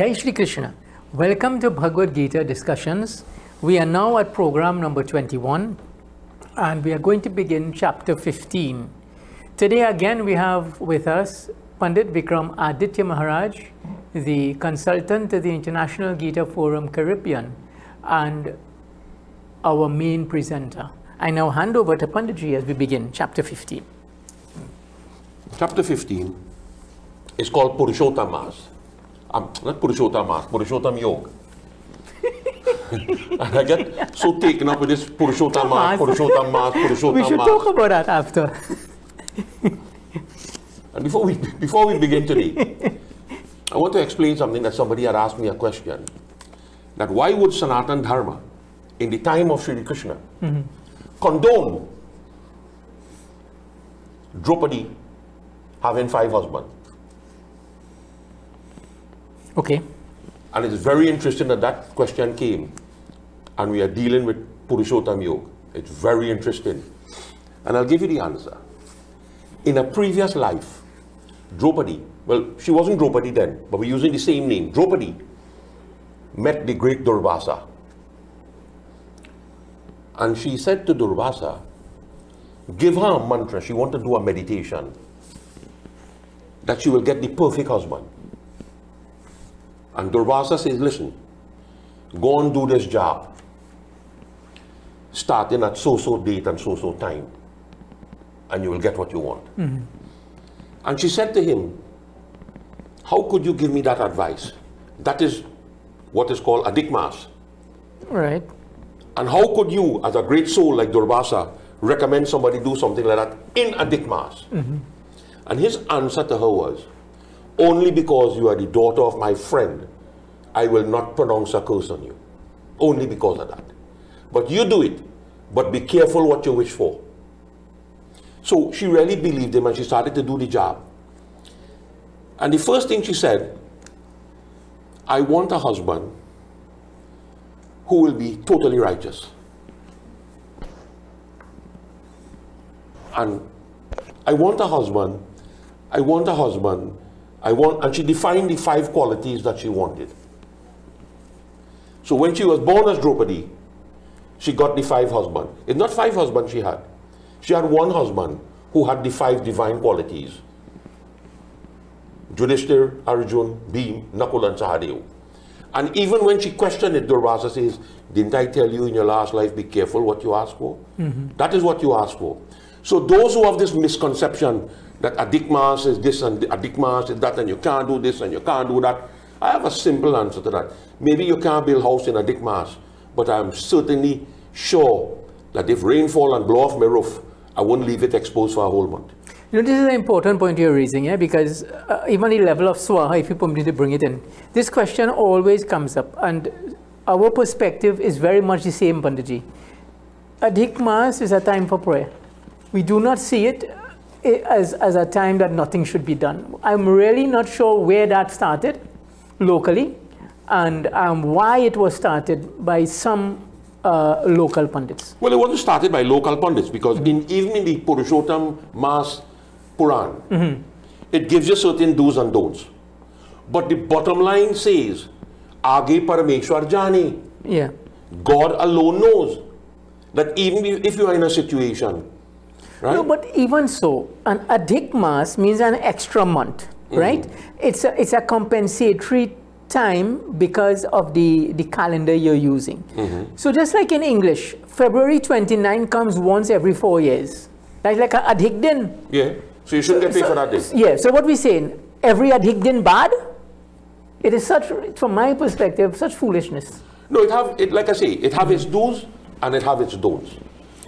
Jai Shri Krishna. Welcome to Bhagavad Gita discussions. We are now at program number 21 and we are going to begin chapter 15. Today again we have with us Pandit Vickramaditya Maharaj, the consultant to the International Gita Forum Caribbean and our main presenter. I now hand over to Panditji as we begin chapter 15. Chapter 15 is called Purushottam Mass. Not Purushottam Mass, Purushottam Yoga. And I get so taken up with this Purushottam Mass, Purushottam Mass, Purushottam Mass. We should talk about that after. And before we begin today, I want to explain something that somebody had asked me a question. That why would Sanatan Dharma, in the time of Sri Krishna, condone Draupadi having 5 husbands? Okay. And it's very interesting that that question came. And we are dealing with Purushottam Yoga. It's very interesting. And I'll give you the answer. In a previous life, Draupadi, well, she wasn't Draupadi then, but we're using the same name. Draupadi met the great Durvasa. And she said to Durvasa, give her a mantra. She wanted to do a meditation that she will get the perfect husband. And Durvasa says, listen, go and do this job, starting at so-so date and so-so time, and you will get what you want. And she said to him, how could you give me that advice? That is what is called adikmas. Right. And how could you, as a great soul like Durvasa, recommend somebody do something like that in adikmas? And his answer to her was, only because you are the daughter of my friend, I will not pronounce a curse on you. Only because of that. But you do it, but be careful what you wish for. So she really believed him and she started to do the job. And the first thing she said, I want a husband who will be totally righteous. And I want a husband, and she defined the 5 qualities that she wanted. So when she was born as Draupadi, she got the 5 husbands. It's not 5 husbands she had. She had 1 husband who had the 5 divine qualities. Yudhishthir, Arjun, Bhim, Nakul and Sahadev. And even when she questioned it, Durvasa says, didn't I tell you in your last life, be careful what you ask for? That is what you ask for. So those who have this misconception that adikmas is this and adikmas is that and you can't do this and you can't do that, I have a simple answer to that. Maybe you can't build a house in adikmas, but I'm certainly sure that if rain fall and blow off my roof, I won't leave it exposed for a whole month. You know, this is an important point you're raising, yeah, because even the level of swaha, if you permit me to bring it in, this question always comes up, and our perspective is very much the same, Panditji. Adhik Maas is a time for prayer. We do not see it as a time that nothing should be done. I'm really not sure where that started locally and why it was started by some local pundits. Well, it wasn't started by local pundits because even in the Purushottam Mass Puran, it gives you certain do's and don'ts. But the bottom line says, Aage Parameshwar Jane. Yeah. God alone knows that even if you are in a situation, right? No, but even so, an Adhik Maas means an extra month, right? It's a compensatory time because of the calendar you're using. So just like in English, February 29 comes once every 4 years. Like a Adhik Din. Yeah. So you shouldn't get paid for that day. Yeah. So what we're saying, every Adhik Din bad? It is such, from my perspective, such foolishness. No, like I say, it have its do's and it have its don'ts.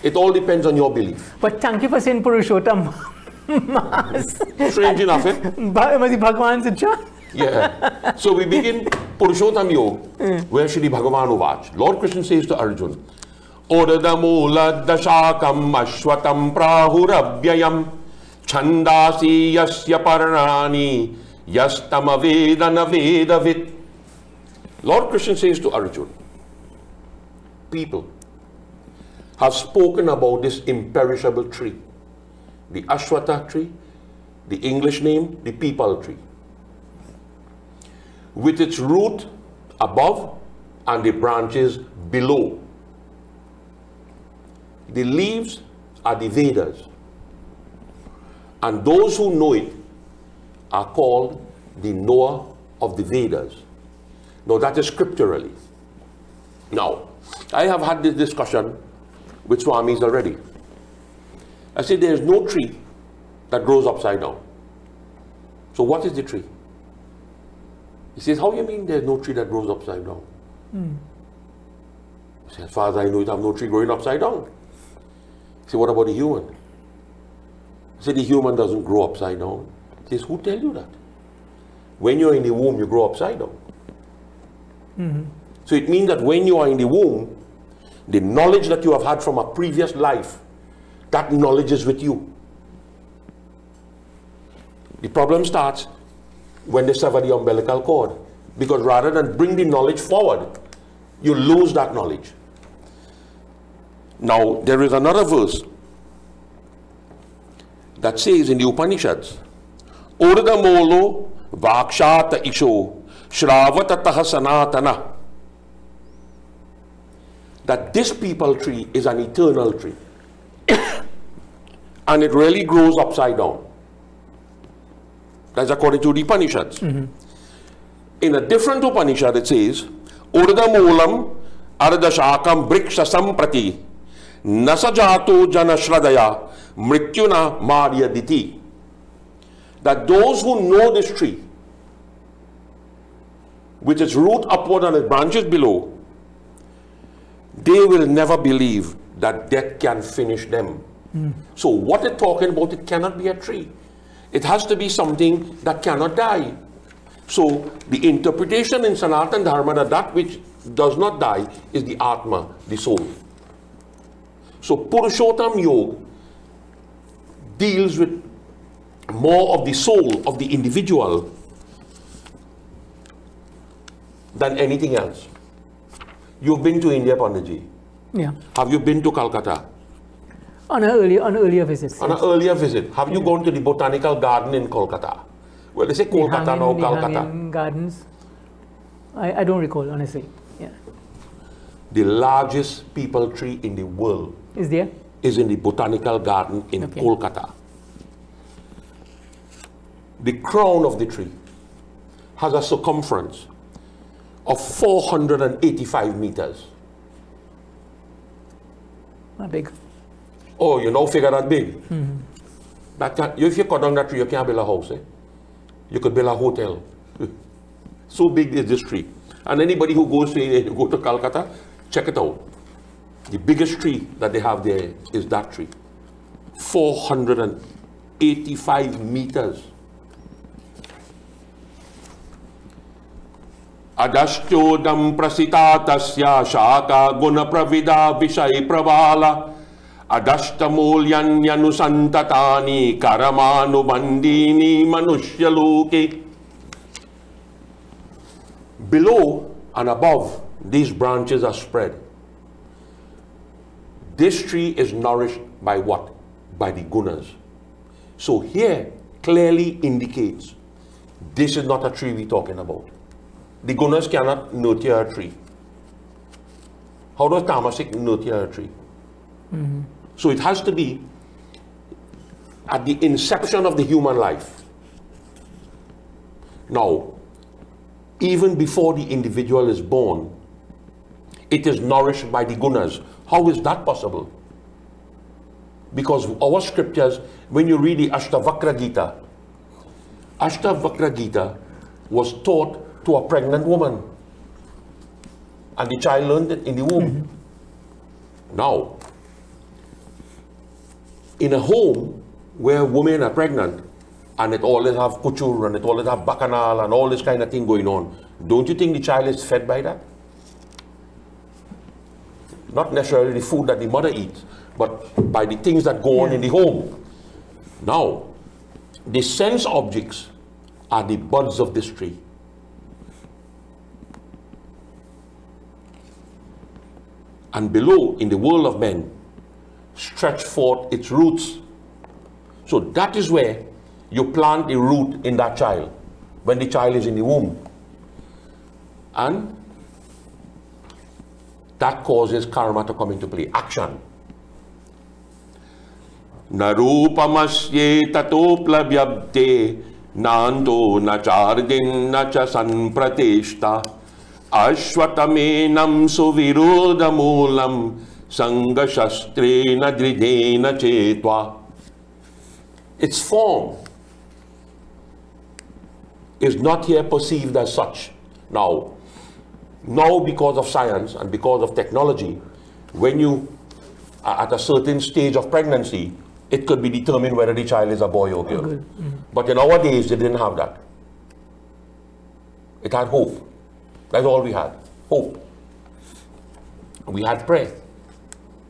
It all depends on your belief. But thank you for saying Purushottam Maas. Strange enough, eh? Bhagwan's Ichha. Yeah. So we begin Purushottam Yoga, where Shri Bhagavan Uvach. Lord Krishna says to Arjun, Odadamula dashakam ashwatam prahurabhyayam chandasi yasya parnani yastama vedana vedavit. Lord Krishna says to Arjun, people have spoken about this imperishable tree, the Ashwatha tree, the English name, the peepal tree. with its root above and the branches below. The leaves are the Vedas, and those who know it are called the knower of the Vedas. Now that is scripturally. Now, I have had this discussion with Swamis already. I said there is no tree that grows upside down. So what is the tree? He says, how do you mean there's no tree that grows upside down? I said, as far as I know it, I have no tree growing upside down. He said, what about the human? I said, the human doesn't grow upside down. He says, who tell you that? When you're in the womb, you grow upside down. So it means that when you are in the womb, the knowledge that you have had from a previous life, that knowledge is with you. The problem starts when they sever the umbilical cord, because rather than bring the knowledge forward, you lose that knowledge. Now, there is another verse that says in the Upanishads, Urdamolo Vakshata Isho Shravatataha Sanatana, that this people tree is an eternal tree. And it really grows upside down. That's according to the Upanishads. In a different Upanishad it says, Urdamulam Ardashakam Briksha Samprati Nasajato Jana Shradaya Mrityuna Marya Diti. That those who know this tree, with its root upward and its branches below, they will never believe that death can finish them. So what it's talking about, it cannot be a tree. It has to be something that cannot die. So the interpretation in Sanatana Dharma that that which does not die is the Atma, the soul. So Purushottam Yoga deals with more of the soul of the individual than anything else. You've been to India, Panditji. Yeah. Have you been to Calcutta? On an earlier visit. On an earlier visit. Have you gone to the botanical garden in Kolkata? Well, they say Kolkata now, Calcutta. Gardens. I don't recall, honestly. Yeah. The largest people tree in the world is there? Is in the botanical garden in Kolkata. The crown of the tree has a circumference of 485 meters. Not big. Oh, you know, figure that big. That can, if you cut down that tree, you can't build a house. You could build a hotel. So big is this tree. And anybody who goes to go to Calcutta, check it out. The biggest tree that they have there is that tree. 485 meters. Adashtodam prasitatasya shaka guna pravida vishay pravala adashtamulyanyanusantatani karamanu bandini manushyaluke. Below and above, these branches are spread. This tree is nourished by what? By the gunas. So here clearly indicates this is not a tree we're talking about. The gunas cannot nurture a tree. How does tamasic nurture a tree? So it has to be at the inception of the human life. Now, even before the individual is born, it is nourished by the gunas. How is that possible? Because our scriptures, when you read the Ashtavakra Gita was taught to a pregnant woman. And the child learned it in the womb. Now, in a home where women are pregnant, and it always have kuchur, and it always have bacchanal, and all this kind of thing going on, don't you think the child is fed by that? Not necessarily the food that the mother eats, but by the things that go on in the home. Now, the sense objects are the buds of this tree. And below, in the world of men, stretch forth its roots. So that is where you plant the root in that child, when the child is in the womb. And that causes karma to come into play, action. Narupamasye tatoplavyabbte nanto nachardin nacha sanprateshta ashvatamenam suvirodamulam sangashastrena dridena chetva. Its form is not here perceived as such. Now because of science and because of technology, when you are at a certain stage of pregnancy, it could be determined whether the child is a boy or girl. But in our days, they didn't have that. It had hope. That's all we had, hope. We had prayer.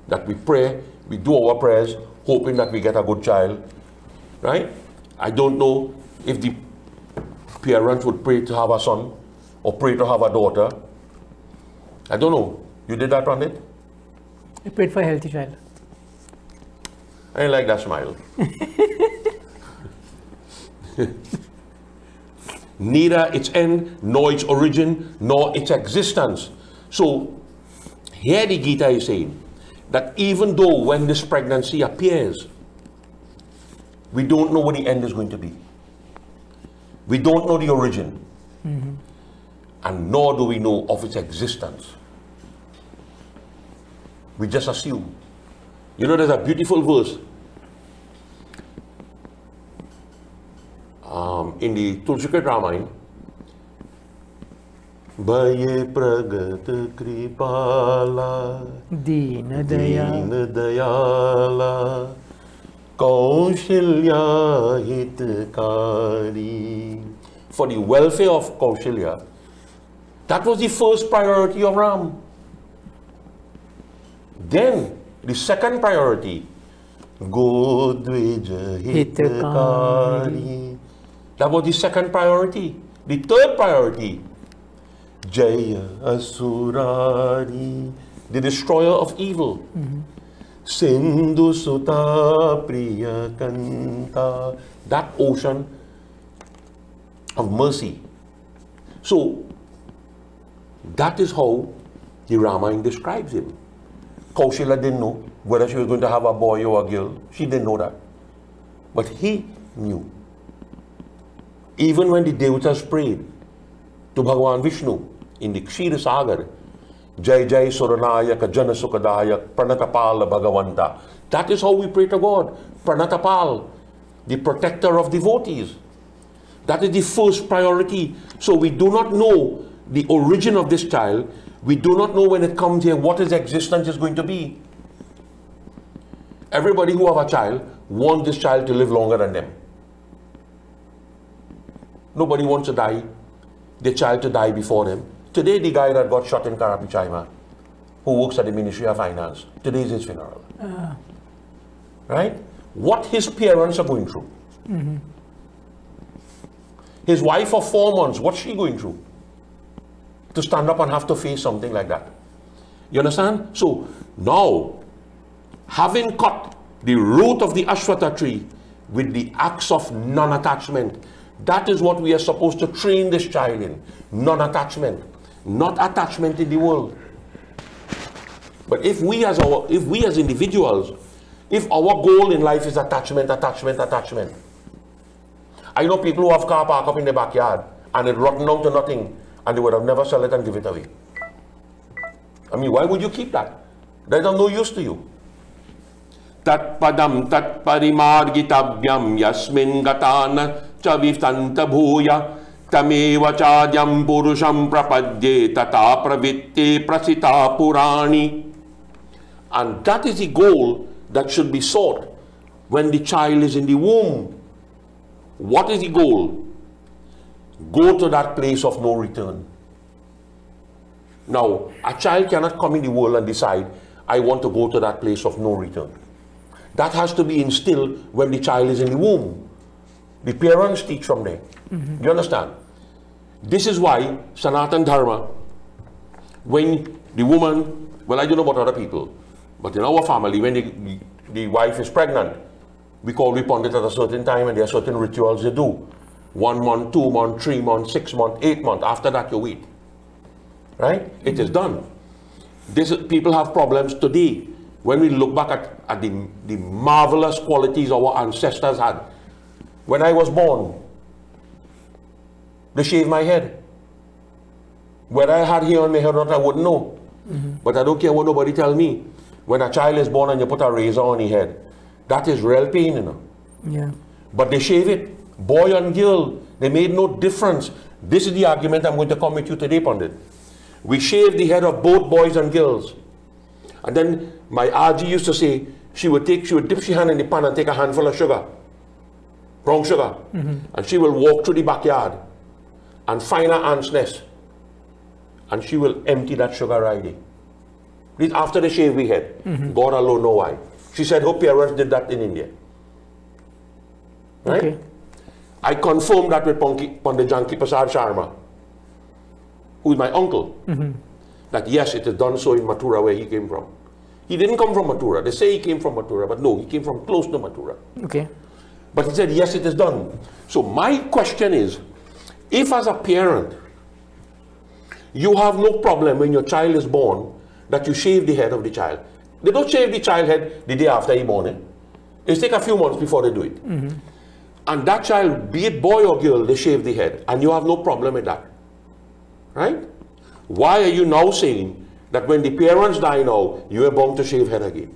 That we pray, we do our prayers, hoping that we get a good child, right? I don't know if the parents would pray to have a son or pray to have a daughter. I don't know. You did that, Pandit? I prayed for a healthy child. I didn't like that smile. Neither its end, nor its origin, nor its existence. So, here the Gita is saying that even though when this pregnancy appears, we don't know what the end is going to be. We don't know the origin. And nor do we know of its existence. We just assume. You know, there's a beautiful verse in the Tulsikat Ramayana. Baye pragat kripala Dina dayala Kaushilya hitkari. For the welfare of Kaushilya, that was the first priority of Ram. Then, the second priority, Godvija hitkari. That was the second priority. The third priority, Jaya Asurari, the destroyer of evil. Sindhu Sutta Priya Kanta, that ocean of mercy. So, that is how the Ramayana describes him. Kaushila didn't know whether she was going to have a boy or a girl. She didn't know that. But he knew. Even when the Devatas prayed to Bhagavan Vishnu in the Kshira Sagar, Jai Jai Suranayaka Jana Sukadayak Pranatapala Bhagavanta. That is how we pray to God. Pranatapal, the protector of devotees. That is the first priority. So we do not know the origin of this child. We do not know when it comes here what his existence is going to be. Everybody who have a child wants this child to live longer than them. Nobody wants to die, their child to die before them. Today, the guy that got shot in Karapichaima, who works at the Ministry of Finance, today is his funeral. Right? What his parents are going through. His wife of 4 months, what's she going through? To stand up and have to face something like that. You understand? So, now, having cut the root of the Ashwata tree with the acts of non-attachment, that is what we are supposed to train this child in. Non-attachment. Not attachment in the world. But if we as individuals, if our goal in life is attachment, I know people who have car park up in their backyard and it rotten down to nothing and they would have never sell it and give it away. I mean, why would you keep that? That is of no use to you. Tat padam tat parimargitavyam yasmin gatana chavitanta bhuya tameva chadyam purusham prapadye tata pravitte prasita purani. And that is the goal that should be sought when the child is in the womb. What is the goal? Go to that place of no return. Now, a child cannot come in the world and decide, I want to go to that place of no return. That has to be instilled when the child is in the womb. The parents teach from there. You understand? This is why Sanatan Dharma, when the woman, well, I don't know about other people, but in our family, when the wife is pregnant, we call upon it at a certain time and there are certain rituals they do. 1 month, 2 months, 3 months, 6 months, 8 months. After that, you wait. right? It is done. People have problems today. When we look back at the marvelous qualities our ancestors had. When I was born, they shaved my head. Whether I had hair on my head or not, I wouldn't know. But I don't care what nobody tell me. When a child is born and you put a razor on his head, that is real pain, you know. Yeah. But they shave it. Boy and girl, they made no difference. This is the argument I'm going to come with you today, Pandit. We shave the head of both boys and girls. And then my Aji used to say, she would dip her hand in the pan and take a handful of sugar, brown sugar, and she will walk through the backyard and find her aunt's nest, and she will empty that sugar right there. This after the shave we had. God alone know why. She said her parents did that in India. Right? Okay. I confirmed that with Pandit Janki Persad Sharma, who is my uncle, that yes, it is done so in Mathura where he came from. He didn't come from Mathura. They say he came from Mathura, but no, he came from close to Mathura. Okay. But he said, yes, it is done. So my question is, if as a parent, you have no problem when your child is born that you shave the head of the child. They don't shave the child head the day after he born. It takes a few months before they do it. And that child, be it boy or girl, they shave the head. And you have no problem with that. Right? Why are you now saying that when the parents die now, you are bound to shave head again?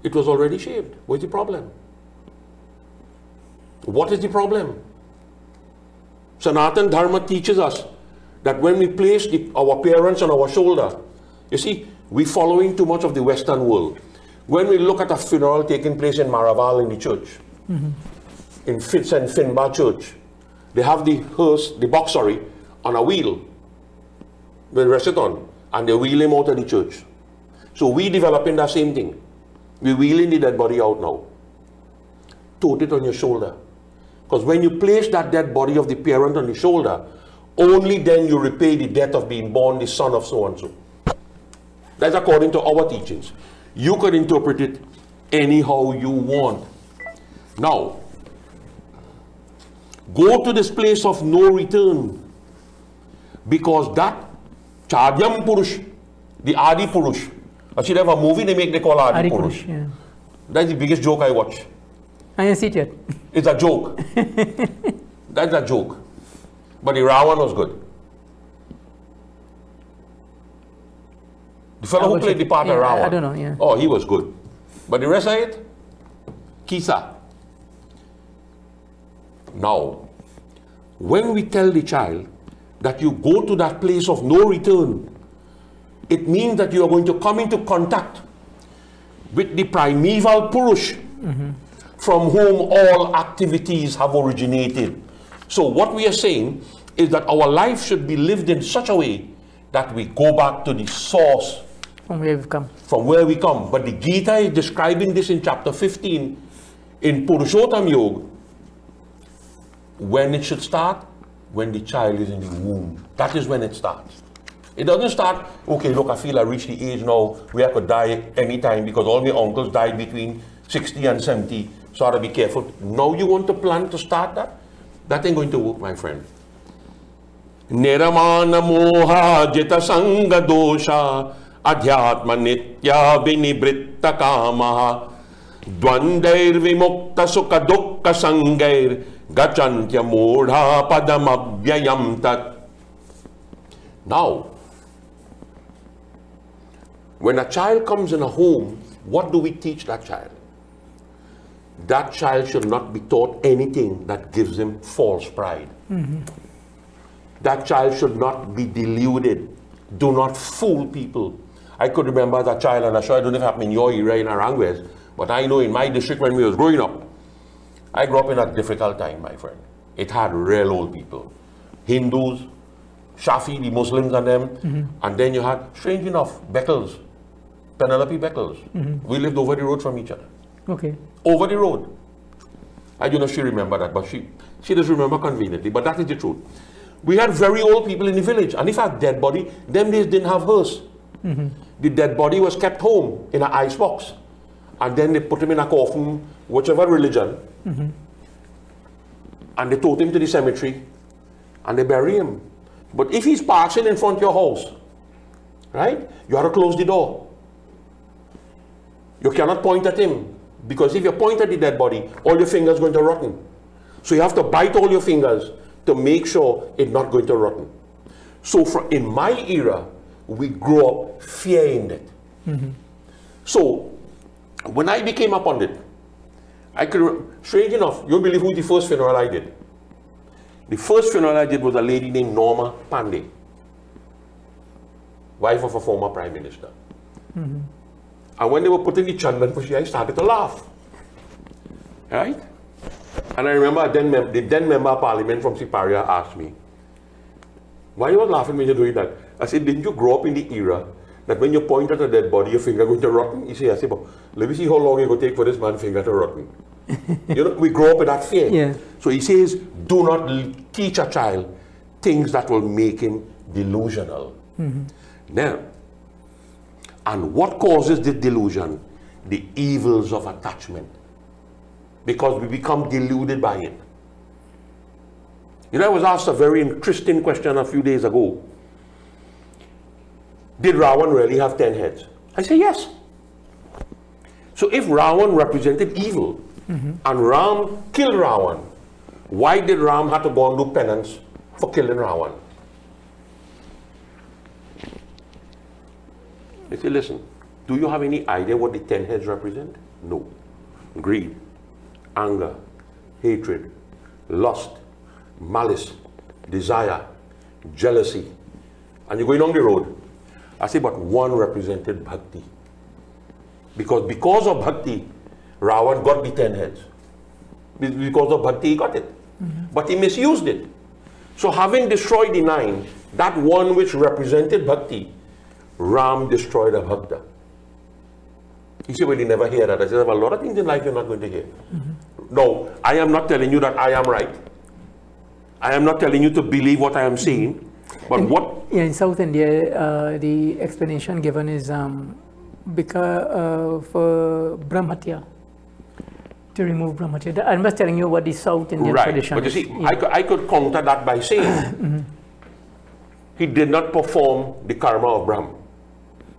It was already shaved. What's the problem? What is the problem? Sanatan Dharma teaches us that when we place our parents on our shoulder, you see, we're following too much of the Western world. When we look at a funeral taking place in Maraval in the church, in Fitz and Finbar Church, they have the hearse, the box, sorry, on a wheel. They rest it on, and they wheel him out of the church. So we developing that same thing. We're wheeling the dead body out now. Tote it on your shoulder. Because when you place that dead body of the parent on the shoulder, only then you repay the debt of being born the son of so-and-so. That's according to our teachings. You could interpret it anyhow you want. Now, go to this place of no return. Because that Chadyam Purush, the Adi Purush, actually they have a movie they call Adi Purush. Yeah. That's the biggest joke I watch. I didn't see it yet. It's a joke. That's a joke. But the Ravan was good. The fellow who played the part of Ravan. I don't know, yeah. Oh, he was good. But the rest of it, Kisa. Now, when we tell the child that you go to that place of no return, it means that you are going to come into contact with the primeval Purush, from whom all activities have originated. So what we are saying is that our life should be lived in such a way that we go back to the source. From where we've come. From where we come. But the Gita is describing this in chapter 15 in Purushottam Yoga. When it should start? When the child is in the womb. That is when it starts. It doesn't start, okay, look, I feel I reached the age now where I could die anytime because all my uncles died between 60 and 70, so I have to be careful. Now you want to plan to start that? That ain't going to work, my friend. Niramana moha jita sanga dosha adhyatma nitya vinibritta kamaha dvandair vimukta sukha dukkha sangair gachantya modha padamabhyayam tat. Now, when a child comes in a home, what do we teach that child? That child should not be taught anything that gives him false pride. That child should not be deluded. Do not fool people. I could remember as a child, and I'm sure I don't know if it happened in your area in Arangwes, but I know in my district when we was growing up, I grew up in a difficult time, my friend. It had real old people. Hindus, Shafi, the Muslims and them, and then you had, strange enough, Beckles, Penelope Beckles. We lived over the road from each other. Okay. Over the road. I don't know if she remember that, but she does remember conveniently, but that is the truth. We had very old people in the village, and if a dead body, them days didn't have hearse. The dead body was kept home in an ice box, and then they put him in a coffin, whichever religion, and they took him to the cemetery, and they bury him. But if he's passing in front of your house, right, you have to close the door. You cannot point at him, because if you point at the dead body, all your fingers are going to rotten. So you have to bite all your fingers to make sure it's not going to rotten. So in my era, we grew up fearing it. So when I became a pundit, I could, strange enough, you don't believe who the first funeral I did. The first funeral I did was a lady named Norma Pandey, wife of a former prime minister. And when they were putting the chandan for she, I started to laugh. Right? And I remember the then member of parliament from Siparia asked me, why you were laughing when you're doing that? I said, didn't you grow up in the era that when you point at a dead body, your finger going to rotten? He said, I said, but let me see how long it will take for this man's finger to rotten. You know, we grow up with that fear. Yeah. So he says, do not teach a child things that will make him delusional. Now, and what causes this delusion? The evils of attachment. Because we become deluded by it. You know, I was asked a very interesting question a few days ago. Did Ravan really have 10 heads? I say yes. So if Ravan represented evil, and Ram killed Ravan, why did Ram have to go and do penance for killing Ravan? I say, listen, do you have any idea what the 10 heads represent? No. Greed, anger, hatred, lust, malice, desire, jealousy. And you're going on the road. I say, but one represented bhakti. Because of bhakti, Ravan got the 10 heads. Because of bhakti, he got it. But he misused it. So having destroyed the 9, that one which represented bhakti, Ram destroyed a bhakta. He said, well, you never hear that. I said, there are a lot of things in life you're not going to hear. No, I am not telling you that I am right. I am not telling you to believe what I am saying. But in South India, the explanation given is because for Brahmatya, to remove Brahmatya. I'm just telling you what the South Indian tradition is. But you see, yeah. I could counter that by saying he did not perform the karma of Brahm.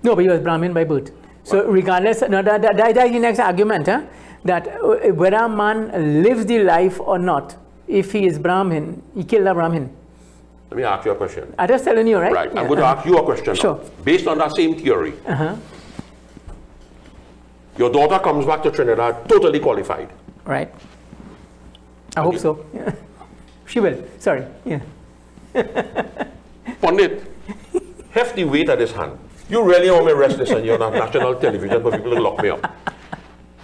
No, but he was Brahmin by birth. So regardless, no, that's the next argument, huh? That whether a man lives the life or not, if he is Brahmin, he killed a Brahmin. Let me ask you a question. I'm just telling you, right? Right. Yeah. I'm going to ask you a question. Sure. Now. Based on that same theory. Your daughter comes back to Trinidad totally qualified. Right. I hope so. Yeah. She will. Sorry. Yeah. Pandit, hefty weight at his hand. You really want me to rest this on your national television for people to lock me up.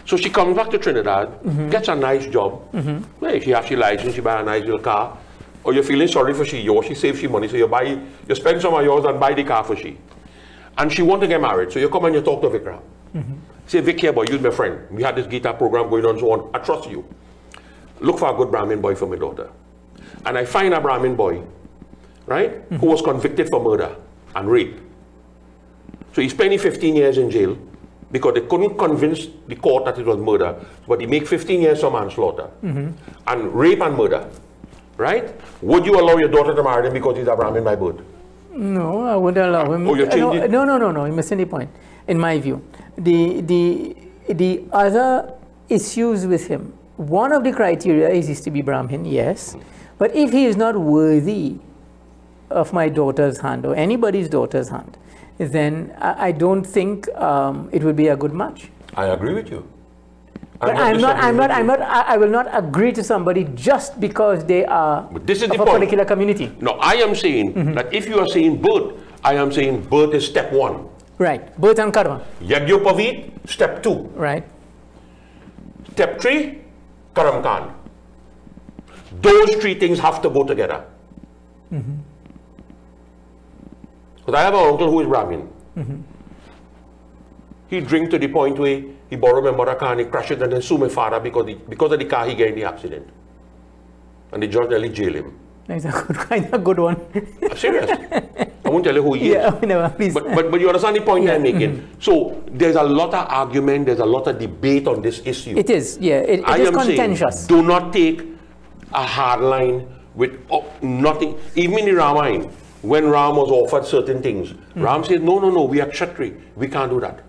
So she comes back to Trinidad, gets a nice job. Well, she has her license, she buy a nice little car. Or you're feeling sorry for she saves she money, so you spend some of yours and buy the car for she. And she wants to get married, so you come and you talk to Vikram. Say, Vic, here boy, you're my friend. We had this Gita program going on, so on. I trust you. Look for a good Brahmin boy for my daughter. And I find a Brahmin boy, right, who was convicted for murder and rape. So he spent 15 years in jail because they couldn't convince the court that it was murder, but he made 15 years for manslaughter and rape and murder. Right? Would you allow your daughter to marry him because he's a Brahmin by birth? No, I wouldn't allow him. Oh, you're changing? No, you're missing the point. In my view, the other issues with him, one of the criteria is to be Brahmin, yes. But if he is not worthy of my daughter's hand or anybody's daughter's hand, then I don't think it would be a good match. I agree with you. But I will not agree to somebody just because they are but this is of a particular community. No, I am saying that if you are saying birth, I am saying birth is step 1. Right, birth and karma. Yagyopavit, step 2. Right. Step 3, karamkan. Those 3 things have to go together. Because I have an uncle who is Brahmin. He drink to the point where he borrowed my mother car and he crashed it and then sue my father because of the car he got in the accident. And the judge nearly jailed him. That's a good one. I'm serious. I won't tell you who he is. Yeah, never, please. But you understand the point I'm making. So there's a lot of argument, there's a lot of debate on this issue. It is, yeah. It is contentious. Saying, do not take a hard line with nothing. Even in the Ramayana, when Ram was offered certain things, Ram said, no, no, no, we are Kshatri. We can't do that.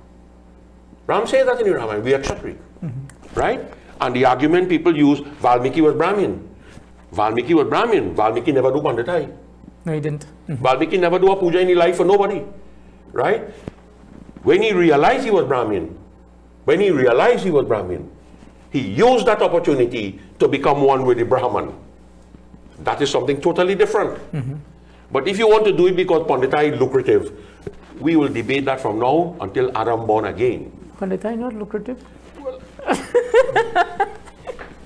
Ram says that in the Ramayana, we are Kshatri. Right? And the argument people use, Valmiki was Brahmin. Valmiki was Brahmin. Valmiki never do Panditai. No, he didn't. Valmiki never do a puja in his life for nobody. Right? When he realized he was Brahmin, he used that opportunity to become one with the Brahman. That is something totally different. But if you want to do it because Panditai is lucrative, we will debate that from now until Adam born again. Panditai not lucrative?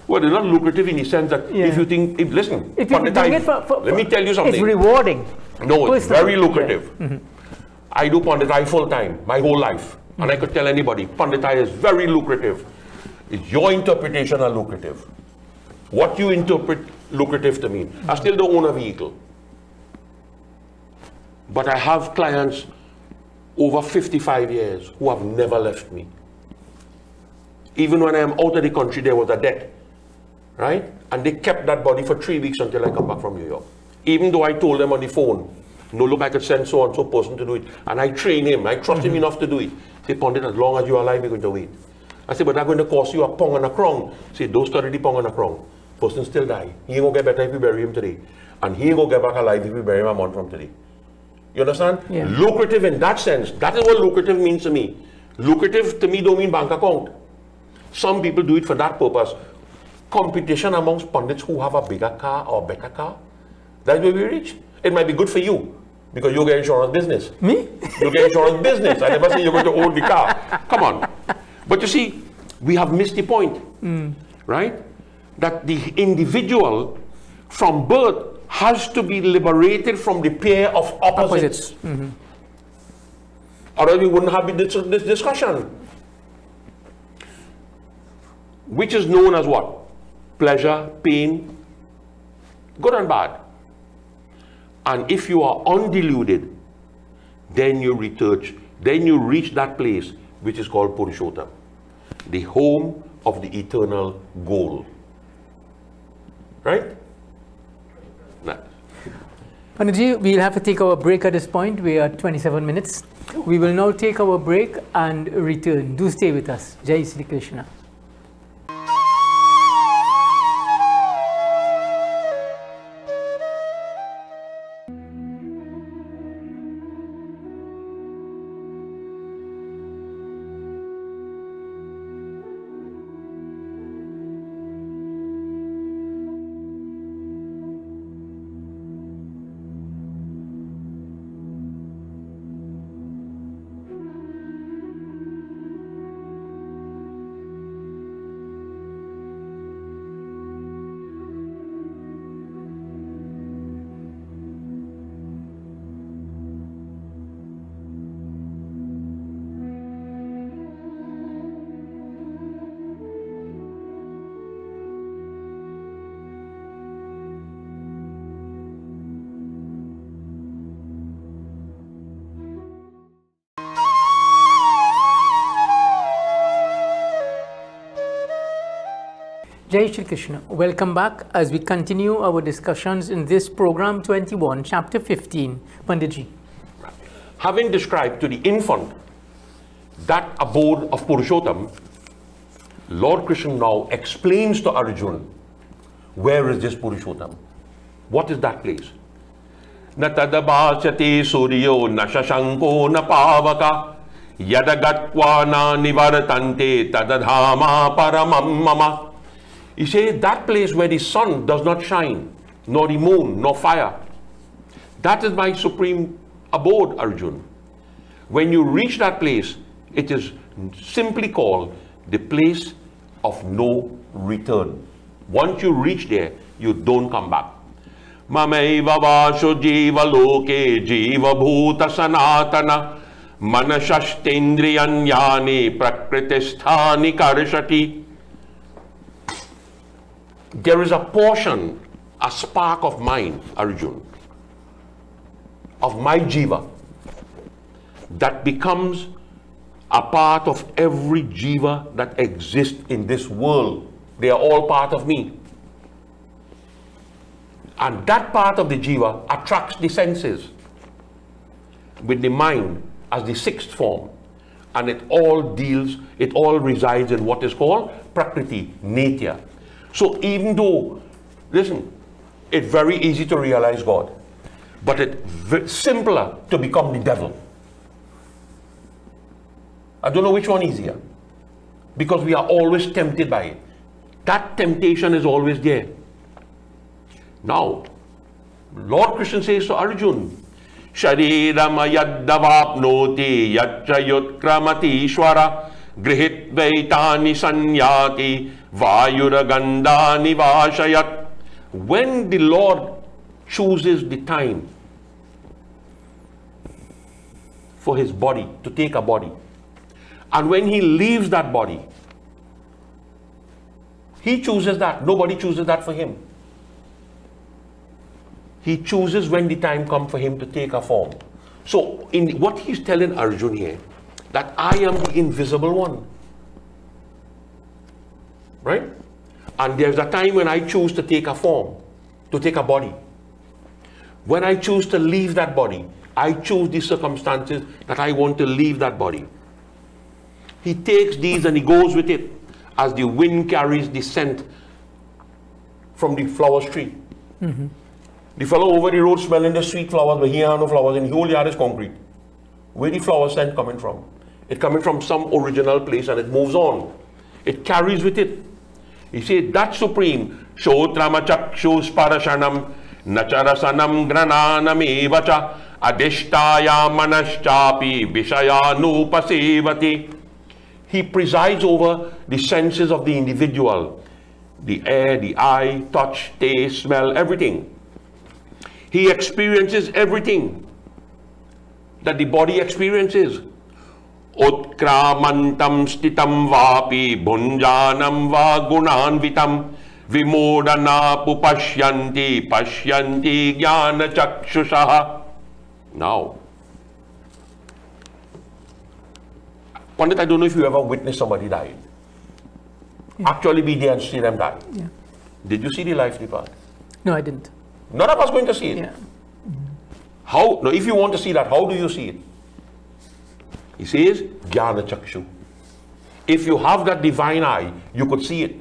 Well, it's not lucrative in the sense that if you think, listen, if you Panditai, it for, let me tell you something. It's rewarding. No, it's very lucrative. I do Panditai full time, my whole life. And I could tell anybody, Panditai is very lucrative. It's your interpretation of lucrative. What you interpret lucrative to mean. I still don't own a vehicle. But I have clients over 55 years who have never left me. Even when I am out of the country, there was a debt. Right? And they kept that body for 3 weeks until I come back from New York. Even though I told them on the phone, no, look, I could send so-and-so person to do it. And I train him. I trust him enough to do it. Say, Pandit, as long as you're alive, you're going to wait. I said, but that's going to cost you a pound and a crown. Say, don't study the pound and a crown. Person still die. He ain't going to get better if you bury him today. And he ain't going to get back alive if you bury him a month from today. You understand? Yeah. Lucrative in that sense. That is what lucrative means to me. Lucrative to me don't mean bank account. Some people do it for that purpose. Competition amongst pundits who have a bigger car or better car. That's where we reach. It might be good for you because you get insurance business. Me? You get insurance business. I never say you're going to own the car. Come on. But you see, we have missed the point. Right? That the individual from birth has to be liberated from the pair of opposites. Otherwise we wouldn't have this discussion. Which is known as what? Pleasure, pain, good and bad. And if you are undeluded, then you reach that place which is called Purushottam, the home of the eternal goal. Right? Nah. Panditji, we'll have to take our break at this point. We are at 27 minutes. We will now take our break and return. Do stay with us. Jai Sri Krishna. Jai Shri Krishna. Welcome back as we continue our discussions in this program 21, chapter 15. Panditji. Having described to the infant that abode of Purushottam, Lord Krishna now explains to Arjuna, where is this Purushottam? What is that place? Na tadabhasate suryo na shashanko na pavaka yadagatva na nivartante tadadhama paramam mama. He says that place where the sun does not shine, nor the moon, nor fire. That is my supreme abode, Arjuna. When you reach that place, it is simply called the place of no return. Once you reach there, you don't come back. Mamaiva vasho jiva loke jiva bhuta sanatana manashashtendriyanyani prakritisthani karshati. There is a portion, a spark of mine, Arjuna, of my jiva, that becomes a part of every jiva that exists in this world. They are all part of me. And that part of the jiva attracts the senses. with the mind as the sixth form. And it all resides in what is called Prakriti, nature. So even though, listen, it's very easy to realize God, but it's simpler to become the devil. I don't know which one is easier, because we are always tempted by it. That temptation is always there. Now, Lord Krishna says to Arjun, Shariram yaddavapnoti yatra yutkramati ishwara grihit vaitani sanyati vayuragandani vashayat. When the Lord chooses the time for his body, to take a body, and when he leaves that body, he chooses that. Nobody chooses that for him. He chooses when the time comes for him to take a form. So in what he's telling Arjun here, that I am the invisible one. Right? And there's a time when I choose to take a form, to take a body. When I choose to leave that body, I choose the circumstances that I want to leave that body. He takes these and he goes with it as the wind carries the scent from the flowers tree. Mm-hmm. The fellow over the road smelling the sweet flowers, but he has no flowers, and the whole yard is concrete. Where the flower scent coming from? It's coming from some original place, and it moves on. It carries with it. He said, that supreme, Shotramachakshu Sparashanam, Nacharasanam Grananam Evacha, Adishtaya Manaschapi, Vishayanupasevati. He presides over the senses of the individual, the air, the eye, touch, taste, smell, everything. He experiences everything that the body experiences. Utkramantam stitam vapi bhunjanam va gunanvitam vimodana pupashyanti pashyanti jnana chakshushaha. Now, Pandit, I don't know if you ever witnessed somebody died. Yeah. Actually be there and see them die. Yeah. Did you see the life depart? No, I didn't. None of us going to see it. Yeah. How? Now, if you want to see that, how do you see it? He says, Jnana Chakshu. If you have that divine eye, you could see it.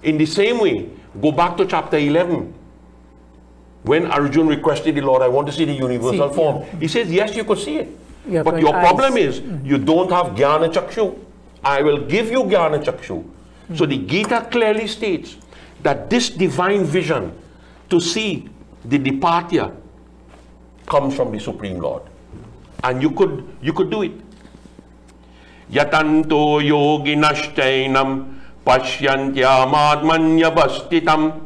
In the same way, go back to chapter 11. When Arjun requested the Lord, I want to see the universal form. Yeah. He says, yes, you could see it. Yeah, but your problem is, you don't have Jnana Chakshu. I will give you Jnana Chakshu. So the Gita clearly states that this divine vision to see the departure comes from the Supreme Lord. And you could do it. Yatanto yoginashtainam pashyantyam bastitam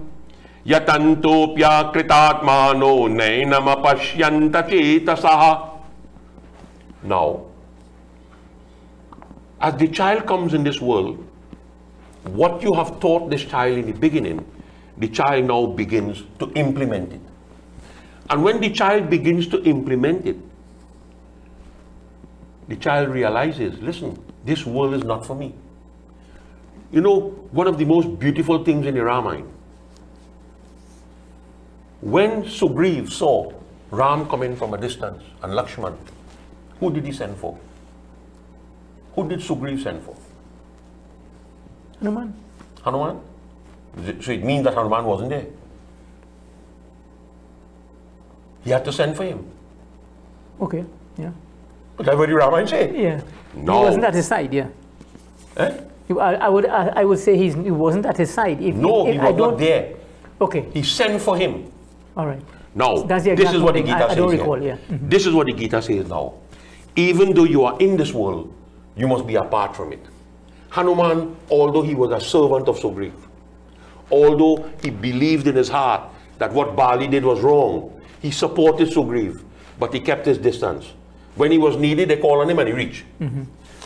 yatantopya kritatmano nainam pashyanta chetasaha. Now, as the child comes in this world, what you have taught this child in the beginning, the child now begins to implement it. And when the child begins to implement it, the child realizes, listen, this world is not for me. You know, one of the most beautiful things in the Ramayana, when Sugriv saw Ram coming from a distance and Lakshman, who did he send for? Who did Sugriv send for? Hanuman. Hanuman? So it means that Hanuman wasn't there. He had to send for him. Okay, yeah. But that's what the Ramayana said. Yeah. No. He wasn't at his side, yeah. Eh? I would say he wasn't at his side. He was not there. Okay. He sent for him. All right. Now, so that's the this is what the Gita says. I don't recall, yeah. Mm-hmm. This is what the Gita says now. Even though you are in this world, you must be apart from it. Hanuman, although he was a servant of Sugriv, although he believed in his heart that what Bali did was wrong, he supported Sugriv, but he kept his distance. When he was needed, they called on him and he reached. Mm-hmm.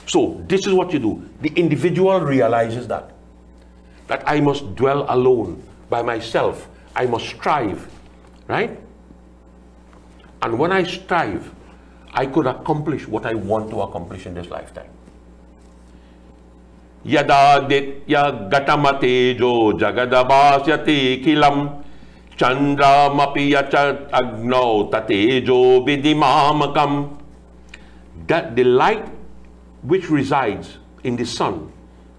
So this is what you do. The individual realizes that I must dwell alone by myself. I must strive, right? And when I strive, I could accomplish what I want to accomplish in this lifetime. Yada ditya gatamatejo jagadabasyate kilam Chandramapi yachat agno tatejo vidimamakam. That the light which resides in the sun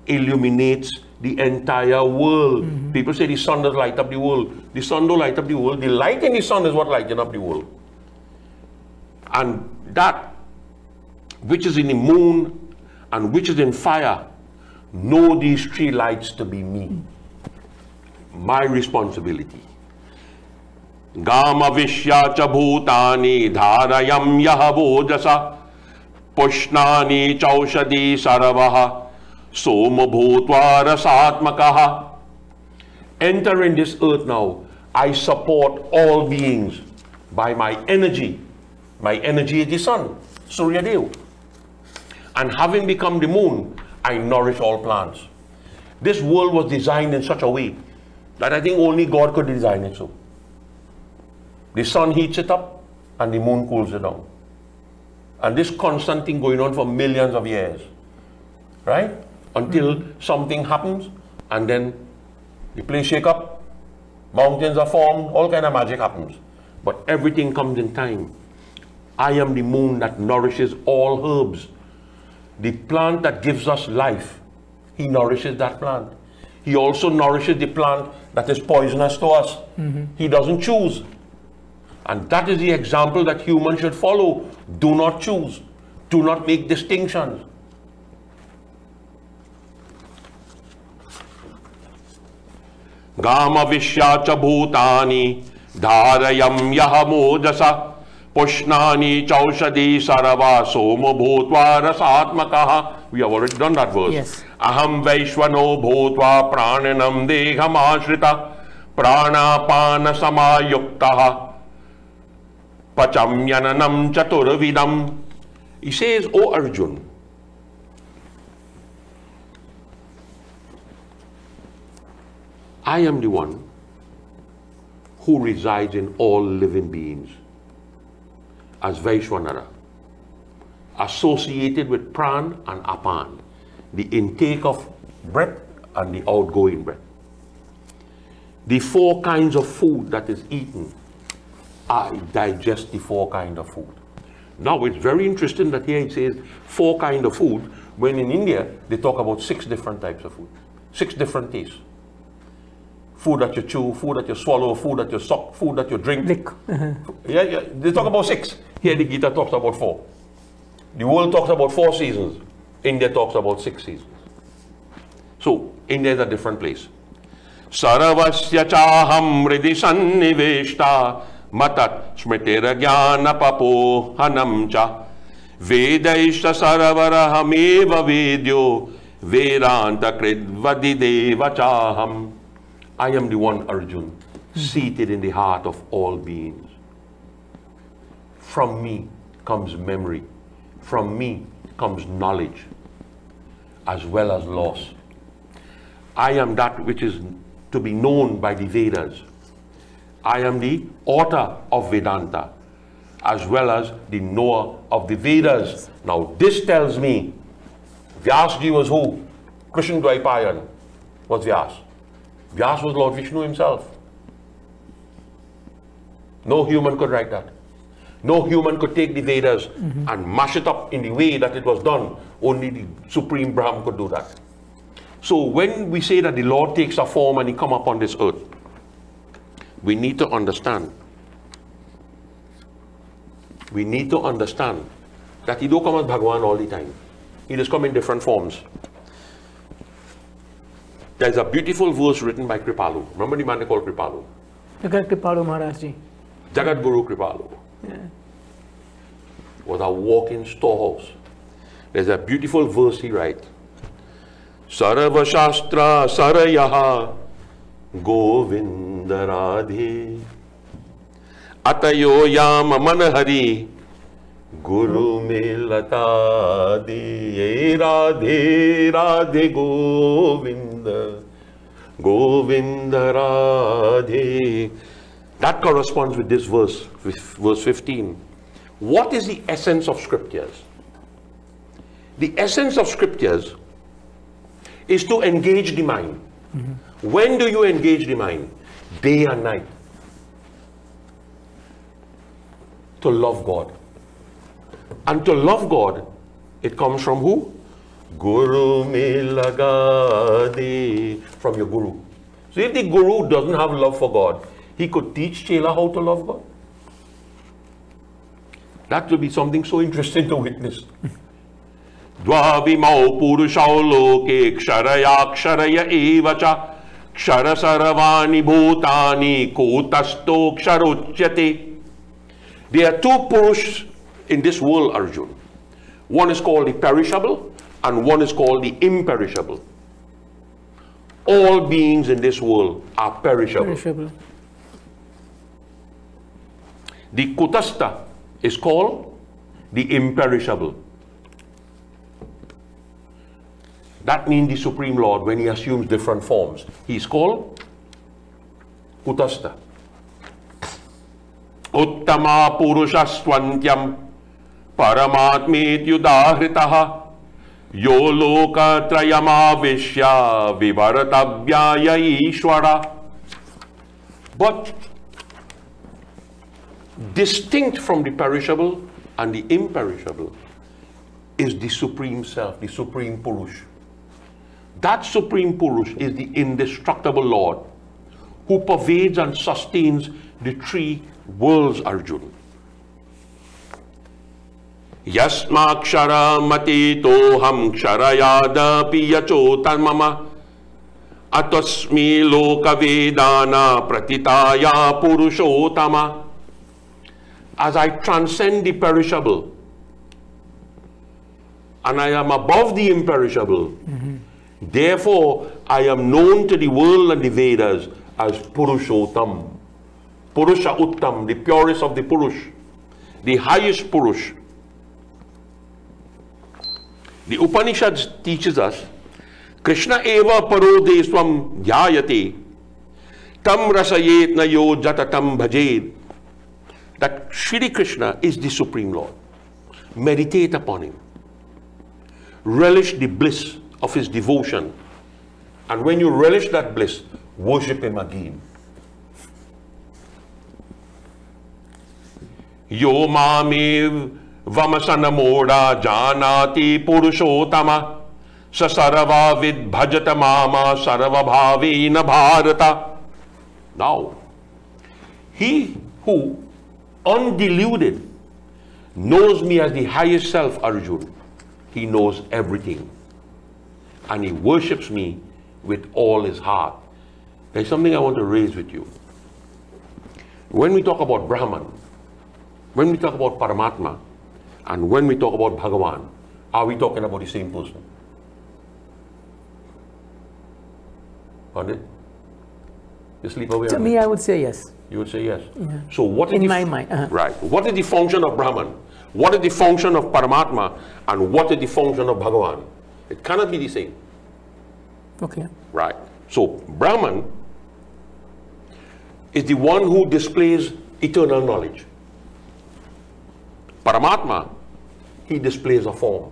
illuminates the entire world. People say the sun does light up the world. The sun don't light up the world. The light in the sun is what lights up the world. And that which is in the moon and which is in fire, know these three lights to be me. My responsibility. Gama vishya cha bhutani dharayam yahavojasa pushnani chaushadi saravaha soma bhutva rasatmakaha. Enter in this earth now. I support all beings by my energy. My energy is the sun, Surya Deva. And having become the moon, I nourish all plants. This world was designed in such a way that I think only God could design it so. The sun heats it up and the moon cools it down. And this constant thing going on for millions of years, right? Until something happens and then the place shake up, mountains are formed, all kind of magic happens. But everything comes in time. I am the moon that nourishes all herbs. The plant that gives us life, he nourishes that plant. He also nourishes the plant that is poisonous to us. He doesn't choose. And that is the example that humans should follow. Do not choose. Do not make distinctions. Gama vishya cha bhutani dharayam yahamojasa pushnani chaushadi sarava soma bhutva rasatmakaha. We have already done that verse. Yes. Aham vaishvano bhutva prananam deham ashrita pranapana samayuktaha pachamyananam chaturvidam. He says, O Arjun, I am the one who resides in all living beings as Vaishwanara, associated with Pran and Apan, the intake of breath and the outgoing breath. The four kinds of food that is eaten, I digest the four kinds of food. Now it's very interesting that here it says four kinds of food, when in India they talk about 6 different types of food, 6 different tastes. Food that you chew, food that you swallow, food that you suck, food that you drink. Yeah, they talk about 6. Here the Gita talks about 4. The world talks about 4 seasons. India talks about 6 seasons. So India is a different place. Saravasya chaham hridi sanniveshta matat smritira jnana papo hanamcha vedaisha saravarahameva vedyo vedanta kridvadideva chaham. I am the one, Arjun, seated in the heart of all beings. From me comes memory. From me comes knowledge, as well as loss. I am that which is to be known by the Vedas. I am the author of Vedanta, as well as the knower of the Vedas. Now this tells me, Vyasji was who? Krishna Dvaipayan was Vyas. Vyas was Lord Vishnu himself. No human could write that. No human could take the Vedas and mash it up in the way that it was done. Only the Supreme Brahm could do that. So when we say that the Lord takes a form and he come upon this earth, we need to understand. We need to understand that he don't come as Bhagavan all the time. He just come in different forms. There's a beautiful verse written by Kripalu. Remember the man they called Kripalu? Jagat Kripalu Maharaj ji. Jagat Guru Kripalu. Yeah. Was a walking storehouse. There's a beautiful verse he writes. Sarva Shastra Sarayaha Govinda Radhe Atayo Yama Manahari Guru Milata De Radhe Radhe Govinda Govinda Radhe. That corresponds with this verse, with verse 15. What is the essence of scriptures? The essence of scriptures is to engage the mind. When do you engage the mind? Day and night. to love God. And to love God, it comes from who? Guru mein laga de, from your guru. So if the guru doesn't have love for God, he could teach Chela how to love God. That would be something so interesting to witness. Dvavimau purushau loke ksharaya evacha kshara saravani bhutani kotasto ksharuchyate. There are two purush in this world, Arjun. One is called the perishable and one is called the imperishable. All beings in this world are perishable. The kutastha is called the imperishable. That means the Supreme Lord, when he assumes different forms, he is called kutastha. Uttama purushastvantyam paramatmetyudahritah yo loka trayamavishya vivartabhyaya ishvara. But distinct from the perishable and the imperishable is the Supreme Self, the Supreme Purush. That Supreme Purush is the indestructible Lord who pervades and sustains the three worlds, Arjuna. Yasmakshara matitoham ksharayadapi yachotamama atasmi lokavedana pratitaya purushotama. As I transcend the perishable and I am above the imperishable, therefore I am known to the world and the Vedas as Purushotam. Purusha Uttam, the purest of the Purush, the highest Purush. The Upanishads teaches us, Krishna eva paro deswam dhyayate, tam rasayet nayo jatatam bhajed. That Shri Krishna is the Supreme Lord. Meditate upon him. Relish the bliss of his devotion. And when you relish that bliss, worship him again. Yo mamev vamasana moda janati purushotama sasarava vid bhajata mama sarva bhavena bharata. Now, he who undiluted knows me as the highest self, Arjuna. He knows everything. And he worships me with all his heart. There's something I want to raise with you. When we talk about Brahman, when we talk about Paramatma, and when we talk about Bhagavan, are we talking about the same person? Pandit? You sleep away? To me, I would say yes. You would say yes. Yeah. So what is in my mind? Right. What is the function of Brahman? What is the function of Paramatma? And what is the function of Bhagavan? It cannot be the same. Okay. Right. So Brahman is the one who displays eternal knowledge. Paramatma, he displays a form.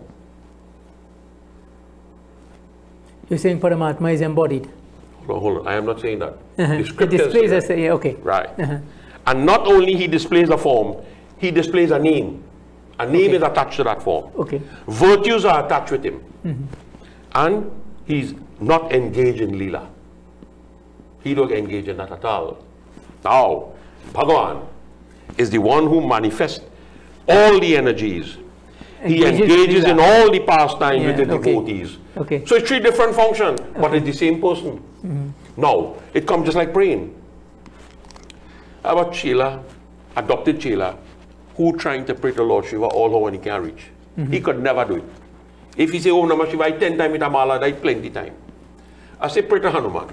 You're saying Paramatma is embodied? Hold on. I am not saying that. The scriptures it displays as a, okay. Right. And not only he displays a form, he displays a name. A name is attached to that form. Okay. Virtues are attached with him. And he's not engaged in Leela. He don't engage in that at all. Now, Bhagavan is the one who manifests all the energies. He engages in all the pastimes with the devotees. Okay. So it's three different functions, but it's the same person. Now, it comes just like praying. About Chela, adopted Chela, who trying to pray to Lord Shiva all over when he can reach. He could never do it. If he say, oh, Namah Shiva, 10 times with Amala, that's plenty time. I say, pray to Hanuman.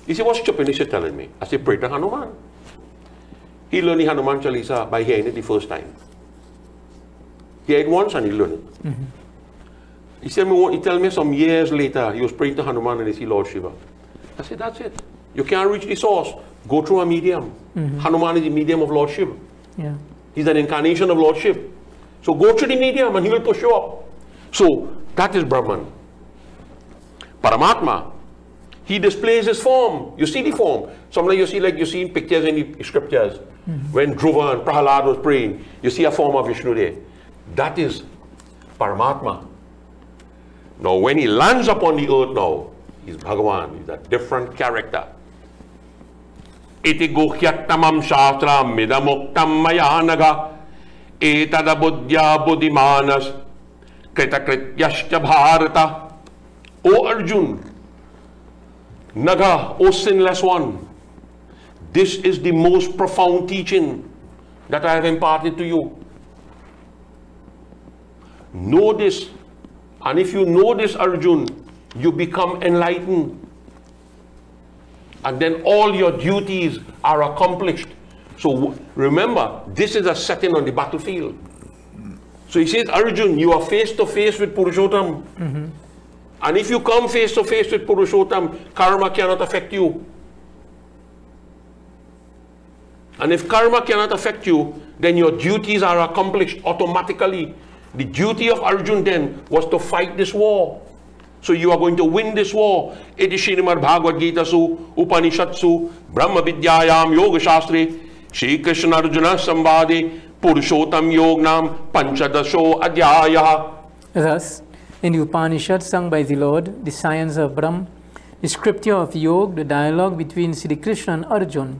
He said, what's stupidness you're telling me? I say, pray to Hanuman. He learned the Hanuman Chalisa by hearing it the first time. He heard it once and he learned it. He tell me some years later, he was praying to Hanuman and he see Lord Shiva. I said, that's it. You can't reach the source. Go through a medium. Hanuman is the medium of Lord Shiva. Yeah. He's an incarnation of Lord Shiva. So go through the medium and he will push you up. So that is Brahman. Paramatma, he displays his form. You see the form. Sometimes you see like you see in pictures in the scriptures When Dhruva and Prahalad was praying, you see a form of Vishnu there. That is Paramatma. Now, when he lands upon the earth now, he's Bhagavan. He's a different character. Iti guhyattamam shastram midamuktam mayanaga etada buddhya buddhimanas kritakrityashcha bharata. O Arjun, Naga, O sinless one, this is the most profound teaching that I have imparted to you. Know this, and if you know this, Arjun, you become enlightened. And then all your duties are accomplished. So remember, this is a setting on the battlefield. So he says, Arjun, you are face to face with Purushottam. And if you come face to face with Purushottam, karma cannot affect you. And if karma cannot affect you, then your duties are accomplished automatically. The duty of Arjun then was to fight this war. So you are going to win this war. Iti Srimad Bhagavad Gita su, Upanishatsu, Brahma Vidyayam Yoga Shastri, Shri Krishna Arjuna Samvade, Purushottam Yognam Panchadasho Adhyaya. Thus, in the Upanishad sung by the Lord, the science of Brahm, the scripture of Yoga, the dialogue between Sri Krishna and Arjun,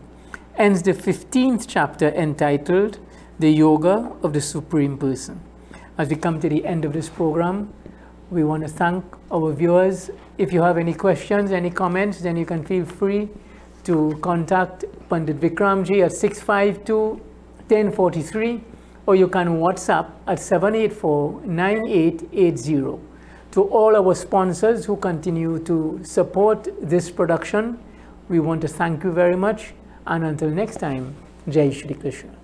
ends the 15th chapter entitled The Yoga of the Supreme Person. As we come to the end of this program, we want to thank our viewers. If you have any questions, any comments, then you can feel free to contact Pandit Vikramji at 652-1043, or you can WhatsApp at 784-9880. To all our sponsors who continue to support this production, we want to thank you very much. And until next time, Jai Shri Krishna.